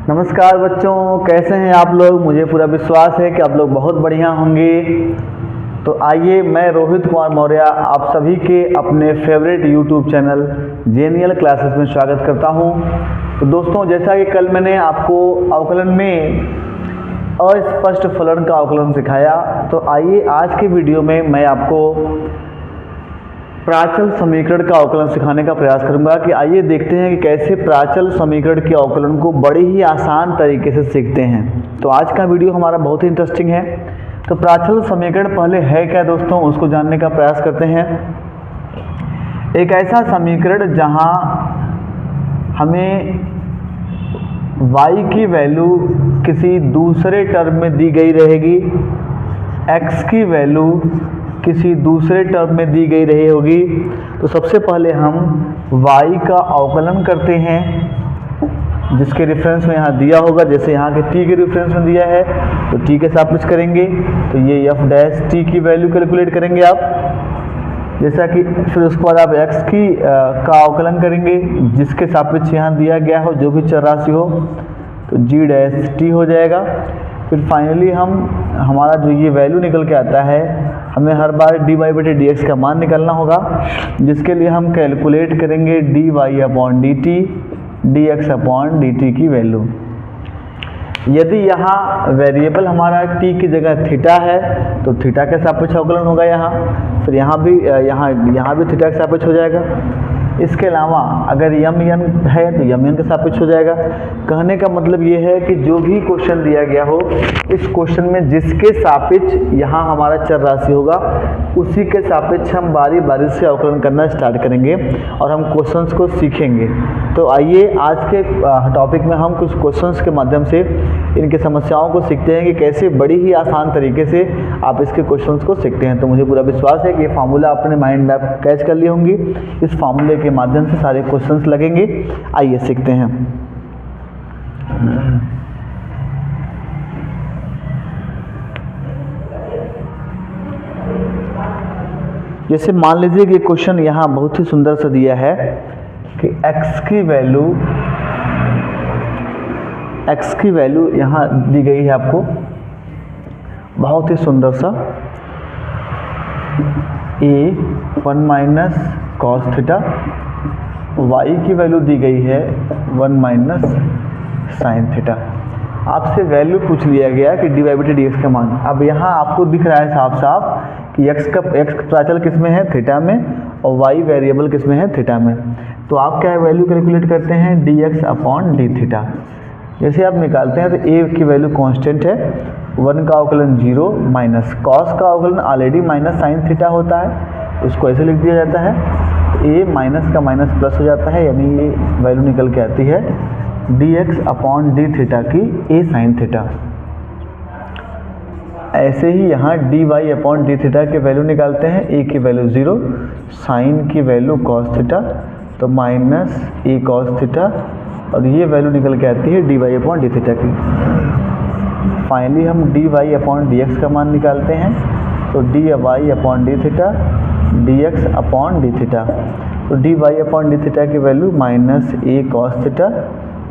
नमस्कार बच्चों, कैसे हैं आप लोग। मुझे पूरा विश्वास है कि आप लोग बहुत बढ़िया होंगे। तो आइए, मैं रोहित कुमार मौर्य आप सभी के अपने favourite YouTube channel genial classes में स्वागत करता हूं। तो दोस्तों, जैसा कि कल मैंने आपको अवकलन में अस्पष्ट फलन का अवकलन सिखाया, तो आइए आज के वीडियो में मैं आपको प्राचल समीकरण का अवकलन सिखाने का प्रयास करूंगा। कि आइए देखते हैं कि कैसे प्राचल समीकरण के अवकलन को बड़ी ही आसान तरीके से सीखते हैं। तो आज का वीडियो हमारा बहुत ही इंटरेस्टिंग है। तो प्राचल समीकरण पहले है क्या दोस्तों, उसको जानने का प्रयास करते हैं। एक ऐसा समीकरण जहां हमें y की वैल्यू किसी दूसरे टर्म में दी गई रहेगी, x की वैल्यू किसी दूसरे टर्म में दी गई रही होगी। तो सबसे पहले हम y का अवकलन करते हैं, जिसके रेफरेंस में यहाँ दिया होगा। जैसे यहाँ के t के रेफरेंस में दिया है तो t के सापेक्ष करेंगे, तो ये f डैश t की वैल्यू कैलकुलेट करेंगे आप। जैसा कि फिर उसके बाद आप x की का अवकलन करेंगे, जिसके सापेक्ष यहाँ दिया गया हो, जो भी चर राशि हो, तो g डैश t हो जाएगा। फिर फाइनली हमारा जो ये वैल्यू निकल के आता है, हमें हर बार dy बटे dx का मान निकालना होगा, जिसके लिए हम कैलकुलेट करेंगे dy upon dt, dx upon dt की वैल्यू। यदि यहाँ वेरिएबल हमारा t की जगह थीटा है तो थीटा के सापेक्ष अवकलन होगा यहाँ। फिर यहाँ भी थीटा के सापेक्ष हो जाएगा। इसके अलावा अगर यम एन है तो यम एन के सापेक्ष हो जाएगा। कहने का मतलब ये है कि जो भी क्वेश्चन दिया गया हो, इस क्वेश्चन में जिसके सापेक्ष यहाँ हमारा चर राशि होगा, उसी के सापेक्ष हम बारी बारी से अवकलन करना स्टार्ट करेंगे और हम क्वेश्चंस को सीखेंगे। तो आइए आज के टॉपिक में हम कुछ क्वेश्चंस के माध्यम से इनके समस्याओं को सीखते हैं कि कैसे बड़ी ही आसान तरीके से आप इसके क्वेश्चंस को सीखते हैं। तो मुझे पूरा विश्वास है कि ये फार्मूला अपने माइंड में आप कैच कर ली होंगी। इस फार्मूले के माध्यम से सारे क्वेश्चंस लगेंगे। आइए सीखते हैं। जैसे मान लीजिए कि क्वेश्चन यहाँ बहुत ही सुंदर सा दिया है कि x की वैल्यू यहाँ दी गई है आपको, बहुत ही सुंदर सा a1 minus cos theta, y की वैल्यू दी गई है 1 माइनस साइन थीटा। आपसे वैल्यू पूछ लिया गया कि dy बटे dx का मान। अब यहाँ आपको दिख रहा है साफ साफ कि x प्राचल किस में है, थीटा में, और y वेरिएबल किस में है, थीटा में। तो आप क्या वैल्यू कैलकुलेट करते हैं, dx अपॉन डी थीटा। जैसे आप निकालते हैं तो a की वैल्यू कांस्टेंट है, 1 का अवकलन 0 माइनस कॉस का अवकलन ऑलरेडी माइनस साइन थीटा होता है, उसको ऐसे लिख दिया जाता है। a माइनस का माइनस प्लस हो जाता है, यानी ये वैल्यू निकल के आती है dx अपॉन डी थीटा की a साइन थीटा। ऐसे ही यहाँ dy अपॉन डी थीटा के वैल्यू निकालते हैं, a की वैल्यू 0, साइन की वैल्यू कॉस थीटा, तो माइनस a कॉस थीटा, और ये वैल्यू निकल के आती है dy अपॉन डी थीटा की। फाइनली हम dy अपॉन dx का मान निकालते हैं, तो dy upon D theta, dx upon D theta. तो dy अपॉन डी थीटा की value minus a cos theta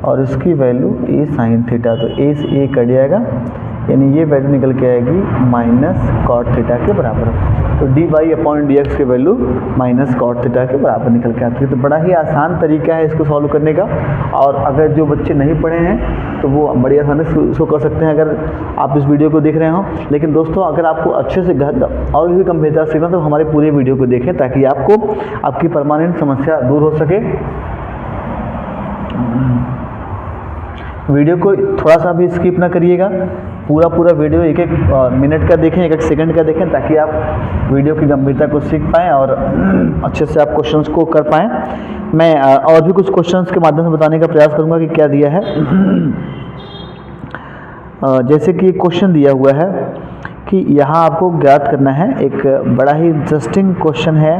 और इसकी वैल्यू a साइन थीटा। तो a से a कट जाएगा, यानी ये वैल्यू निकल के आएगी माइनस कॉट थीटा के बराबर। तो dy अपॉन dx की वैल्यू माइनस कॉट थीटा के बराबर निकल के आती है। तो बड़ा ही आसान तरीका है इसको सॉल्व करने का। और अगर जो बच्चे नहीं पढ़े हैं तो वो बड़ी आसानी से इसको कर सकते हैं, अगर आप इस वीडियो को देख रहे हो। लेकिन दोस्तों, अगर आपको अच्छे से और भी गंभीरता सीखना तो हमारे पूरे वीडियो को देखें, ताकि आपकी परमानेंट समस्या दूर हो सके। वीडियो को थोड़ा सा भी स्किप ना करिएगा, पूरा वीडियो एक मिनट का देखें, एक सेकंड का देखें, ताकि आप वीडियो की गंभीरता को सीख पाएँ और अच्छे से आप क्वेश्चंस को कर पाएँ। मैं और भी कुछ क्वेश्चंस के माध्यम से बताने का प्रयास करूंगा कि क्या दिया है। जैसे कि क्वेश्चन दिया हुआ है कि यहाँ आपको ज्ञात करना है, एक बड़ा ही इंटरेस्टिंग क्वेश्चन है,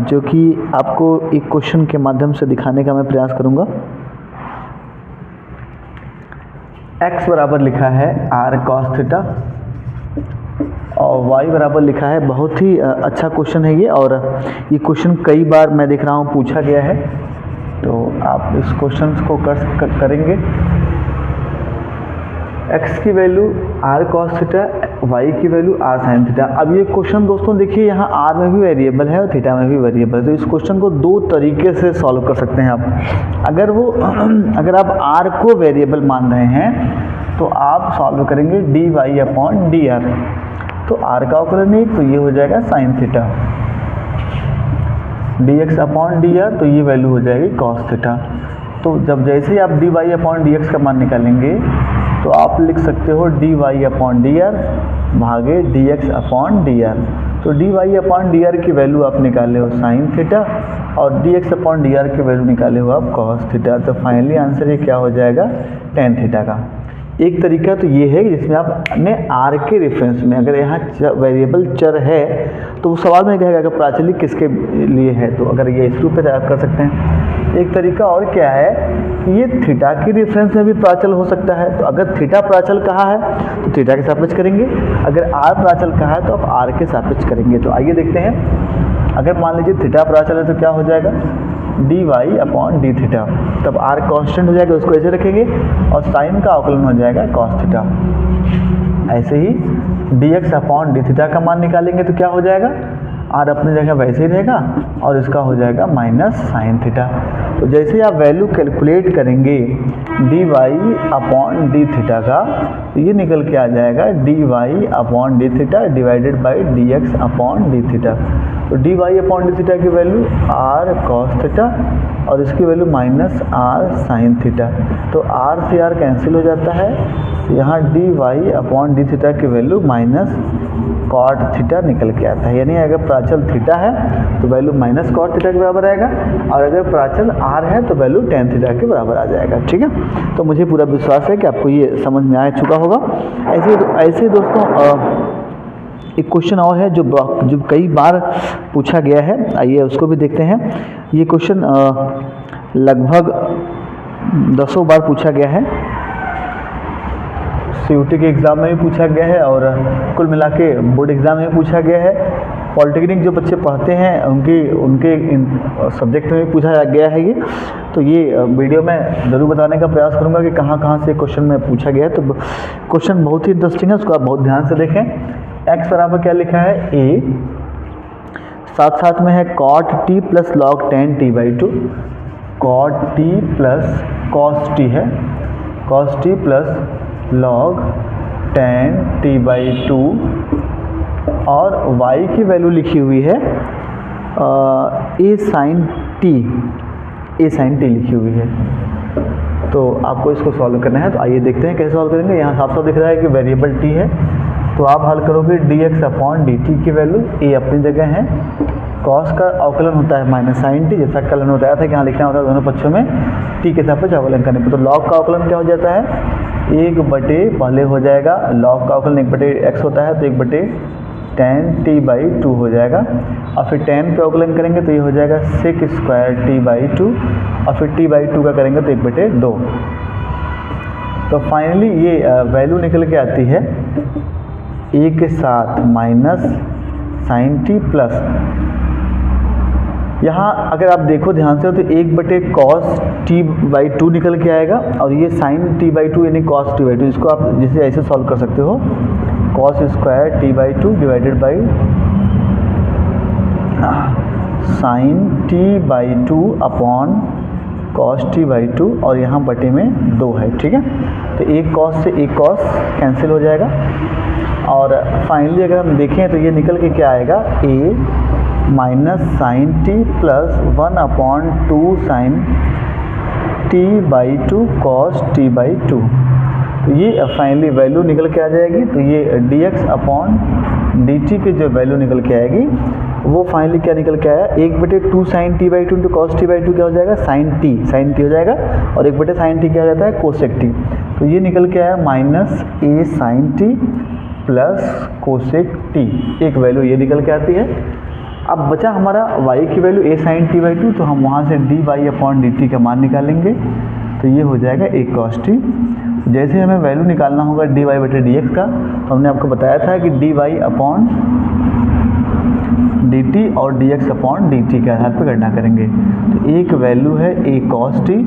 जो कि आपको एक क्वेश्चन के माध्यम से दिखाने का मैं प्रयास करूंगा। x बराबर लिखा है r cos थीटा और y बराबर लिखा है, बहुत ही अच्छा क्वेश्चन है ये। और ये क्वेश्चन कई बार मैं देख रहा हूँ पूछा गया है। तो आप इस क्वेश्चन को करेंगे। x की value r cos theta, y की वैल्यू r sin थीटा। अब ये क्वेश्चन दोस्तों देखिए यहाँ r में भी वेरिएबल है और थीटा में भी वेरिएबल है, तो इस क्वेश्चन को दो तरीके से सॉल्व कर सकते हैं आप। अगर आप r को वेरिएबल मान रहे हैं तो आप सॉल्व करेंगे dy अपॉन dr, तो r का अवकलन एक, तो ये हो जाएगा sin theta, dx upon dr, तो ये वैल्यू हो जाएगी cos थीटा। तो जब जैसे ही आप dy अपॉन dx का मान निकालेंगे तो आप लिख सकते हो dy अपॉन dr भागे dx अपॉन dr। तो dy अपॉन dr की वैल्यू आप निकाले हो sin थीटा और dx अपॉन dr की वैल्यू निकाले हो आप cos थीटा। तो फाइनली आंसर ये क्या हो जाएगा, tan थीटा का। एक तरीका तो ये है जिसमें आप अपने r के रेफरेंस में, अगर यहाँ वेरिएबल चर है तो वो सवाल में कहेगा कि प्राचलिक किसके लिए है, तो अगर ये इस रूप में तैयार कर सकते हैं। एक तरीका और क्या है कि ये थीटा की रेफरेंस में भी प्राचल हो सकता है, तो अगर थीटा प्राचल कहा है तो थीटा के सापेक्ष करेंगे, अगर r प्राचल कहा है तो आप r के सापेक्ष करेंगे। तो आइए देखते हैं। अगर मान लीजिए थीटा प्राचल है तो क्या हो जाएगा, dy अपॉन डी थीटा, तब r कांस्टेंट हो जाएगा, उसको ऐसे रखेंगे, और साइन का अवकलन हो जाएगा cos थीटा। ऐसे ही dx अपॉन डी थीटा का मान निकालेंगे तो क्या हो जाएगा, r अपनी जगह वैसे ही रहेगा और इसका हो जाएगा माइनस साइन थीटा। तो जैसे आप वैल्यू कैलकुलेट करेंगे dy अपॉन डी थीटा का, तो ये निकल के आ जाएगा dy upon D theta divided by dx upon D theta. तो dy अपॉन डी थीटा की वैल्यू r cos थीटा और इसकी value minus r sine theta. तो r से r कैंसिल हो जाता है, यहाँ dy अपॉन डी थीटा की वैल्यू माइनस कॉट थीटा निकल के आता है। यानी अगर प्राचल थीटा है तो वैल्यू माइनस कॉट थीटा के बराबर आएगा, और अगर प्राचल r है तो वैल्यू tan थीटा के बराबर आ जाएगा। ठीक है, तो मुझे पूरा विश्वास है कि आपको ये समझ में आ चुका होगा। ऐसे दोस्तों एक क्वेश्चन और है जो कई बार पूछा गया है, आइए उसको भी देखते हैं। ये क्वेश्चन लगभग 10 बार पूछा गया है, CUT के एग्ज़ाम में भी पूछा गया है और कुल मिला के बोर्ड एग्ज़ाम में भी पूछा गया है। पॉलिटेक्निक जो बच्चे पढ़ते हैं उनके सब्जेक्ट में भी पूछा गया है ये। तो ये वीडियो में ज़रूर बताने का प्रयास करूंगा कि कहाँ कहाँ से क्वेश्चन में पूछा गया है। तो क्वेश्चन बहुत ही इंटरेस्टिंग है, उसको आप बहुत ध्यान से देखें। x बराबर क्या लिखा है a, साथ साथ में है cot t plus log tan t by 2, cot t plus cos t है, cos t plus log tan t by 2, और y की वैल्यू लिखी हुई है a sin t लिखी हुई है। तो आपको इसको सॉल्व करना है, तो आइए देखते हैं कैसे सॉल्व करेंगे। यहाँ साफ साफ दिख रहा है कि वेरिएबल t है, तो आप हल करोगे dx अपॉन dt की वैल्यू a अपनी जगह है, cos का अवकलन होता है माइनस साइन t, जैसा कल हमने बताया था कि यहाँ लिखना होता है दोनों पक्षों में t के सापेक्ष अवकलन करने पर। तो log का अवकलन क्या हो जाता है, 1 बटे पहले हो जाएगा log का अवकलन 1 बटे x होता है, तो 1 बटे tan t बाई 2 हो जाएगा, और फिर tan पे अवकलन करेंगे तो ये हो जाएगा sec स्क्वायर t बाई 2, और फिर t बाई 2 का करेंगे तो 1 बटे 2। तो फाइनली ये वैल्यू निकल के आती है a के साथ माइनस साइन t प्लस, यहाँ अगर आप देखो ध्यान से तो 1 बटे cos t बाई 2 निकल के आएगा, और ये sin t बाई 2 यानी cos t बाई 2, इसको आप जैसे ऐसे सॉल्व कर सकते हो, cos square t by 2 divided by sin t by 2 upon cos t by 2, और यहाँ बटे में 2 है। ठीक है, तो एक cos से एक cos कैंसिल हो जाएगा, और फाइनली अगर हम देखें तो ये निकल के क्या आएगा, a minus sine T plus 1 upon 2 sine t by 2 cos t by 2। तो ये फाइनली वैल्यू निकल के आ जाएगी। तो ये dx अपॉन dt की जो वैल्यू निकल के आएगी वो फाइनली क्या निकल के आया, 1 बटे 2 sine t by 2 into cos T by 2 क्या हो जाएगा, साइन t हो जाएगा, और 1 बटे साइन t क्या हो जाता है, कोसेक t। तो ये निकल के आया minus a sine t plus cosec t, एक वैल्यू ये निकल के आती है। अब बचा हमारा y की value a sine t by 2, तो हम वहाँ से dy अपॉन dt का मान निकालेंगे, तो ये हो जाएगा a cos t। जैसे हमें वैल्यू निकालना होगा dy बटे dx का, तो हमने आपको बताया था कि dy अपॉन dt और dx/dt के आधार पर गणना करेंगे। तो एक वैल्यू है a cos t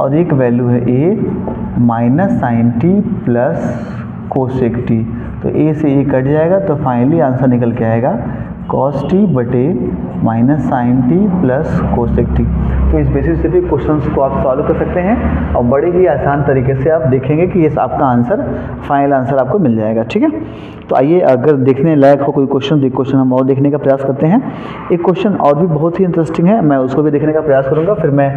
और एक वैल्यू है a minus sine T plus cosec T. तो a से a कट जाएगा तो फाइनली आंसर निकल के आएगा cos t बटे minus sine T plus cosec T. तो इस बेसिस से भी क्वेश्चंस को आप सॉल्व कर सकते हैं और बड़े ही आसान तरीके से आप देखेंगे कि ये आपका आंसर फाइनल आंसर आपको मिल जाएगा। ठीक है, तो आइए अगर देखने लायक हो कोई क्वेश्चन तो एक क्वेश्चन हम और देखने का प्रयास करते हैं। एक क्वेश्चन और भी बहुत ही इंटरेस्टिंग है, मैं उसको भी देखने का प्रयास करूँगा। फिर मैं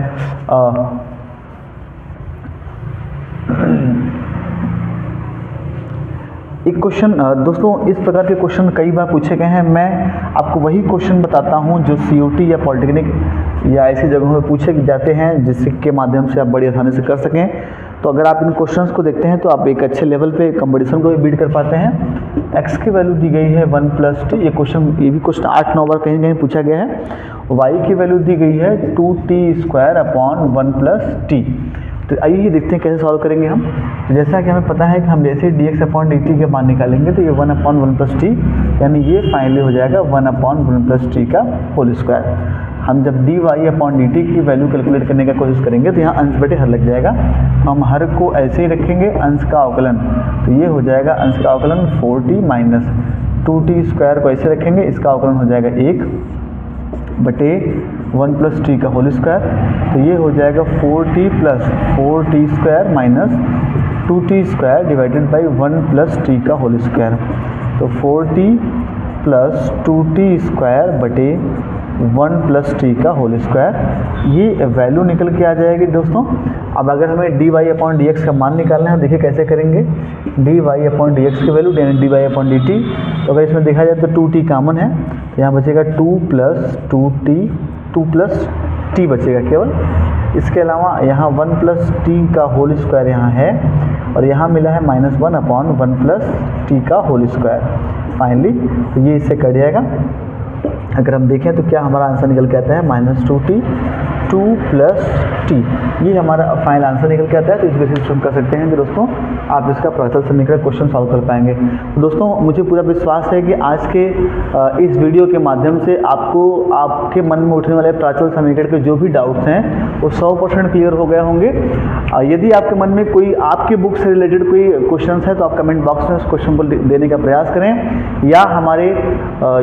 एक क्वेश्चन दोस्तों इस प्रकार के क्वेश्चन कई बार पूछे गए हैं। मैं आपको वही क्वेश्चन बताता हूं जो COT या पॉलिटेक्निक या ऐसी जगहों में पूछे जाते हैं जिसके माध्यम से आप बड़ी आसानी से कर सकें। तो अगर आप इन क्वेश्चंस को देखते हैं तो आप एक अच्छे लेवल पे कंपटीशन को भी बीट कर पाते हैं। x की वैल्यू दी गई है 1 + t, ये भी क्वेश्चन 8-9 बार कहीं पूछा गया है। y की वैल्यू दी गई है 2t² / 1 + t। तो आइए देखते हैं कैसे सॉल्व करेंगे हम। तो जैसा कि हमें पता है कि हम जैसे dx/dt के मान निकालेंगे तो ये 1/1 + t, यानी ये फाइनली हो जाएगा 1/1 + t का होल स्क्वायर। हम जब dy/dt की वैल्यू कैलकुलेट करने का कोशिश करेंगे तो यहाँ अंश बटे हर लग जाएगा। हम हर को ऐसे ही रखेंगे, अंश का अवकलन, तो ये हो जाएगा अंश का अवकलन 4t माइनस 2t² को ऐसे रखेंगे, इसका अवकलन हो जाएगा 1 बटे 1 + t का होल स्क्वायर। तो ये हो जाएगा 4t + 4t² minus 2t² divided by 1 + t का होल स्क्वायर। तो 4t + 2t² बटे 1 + t का होल स्क्वायर, ये वैल्यू निकल के आ जाएगी दोस्तों। अब अगर हमें dy/dx का मान निकालना है, देखिए कैसे करेंगे। dy/dx की वैल्यू dy/dt, तो अगर इसमें देखा जाए तो 2t कॉमन है, तो यहाँ बचेगा 2 + 2 + t बचेगा केवल। इसके अलावा यहाँ 1 + t का होल स्क्वायर यहाँ है और यहाँ मिला है -1/1 + t का होल स्क्वायर फाइनली। तो ये इससे कट जाएगा। अगर हम देखें तो क्या हमारा आंसर निकल के आता है -2t 2 + t, ये हमारा फाइनल आंसर निकल के आता है। तो इस बेसिस पे हम कर सकते हैं कि दोस्तों आप इसका प्राचल समीकरण क्वेश्चन सॉल्व कर पाएंगे। तो दोस्तों मुझे पूरा विश्वास है कि आज के इस वीडियो के माध्यम से आपको आपके मन में उठने वाले प्राचल समीकरण के जो भी डाउट्स हैं वो 100% क्लियर हो गए होंगे। यदि आपके मन में कोई आपके बुक से रिलेटेड कोई क्वेश्चन है तो आप कमेंट बॉक्स में उस क्वेश्चन को देने का प्रयास करें, या हमारे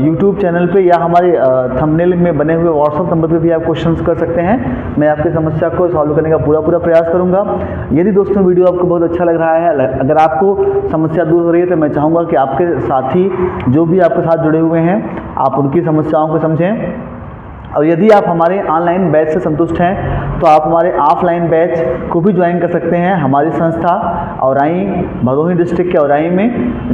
यूट्यूब चैनल पर या हमारे थंबनेल में बने हुए व्हाट्सएप नंबर पर भी आप क्वेश्चन कर सकते हैं। मैं आपकी समस्या को सॉल्व करने का पूरा प्रयास करूंगा। यदि दोस्तों वीडियो आपको बहुत अच्छा लग रहा है, अगर आपको समस्या दूर हो रही है, तो मैं चाहूँगा कि आपके साथी जो भी आपके साथ जुड़े हुए हैं आप उनकी समस्याओं को समझें। और यदि आप हमारे ऑनलाइन बैच से संतुष्ट हैं तो आप हमारे ऑफलाइन बैच को भी ज्वाइन कर सकते हैं। हमारी संस्था औराई, भदोही डिस्ट्रिक्ट के औराई में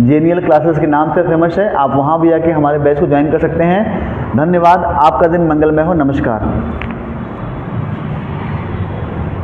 JNL क्लासेस के नाम से फेमस है। आप वहां भी आके हमारे बैच को ज्वाइन कर सकते हैं। धन्यवाद, आपका दिन मंगलमय हो। नमस्कार।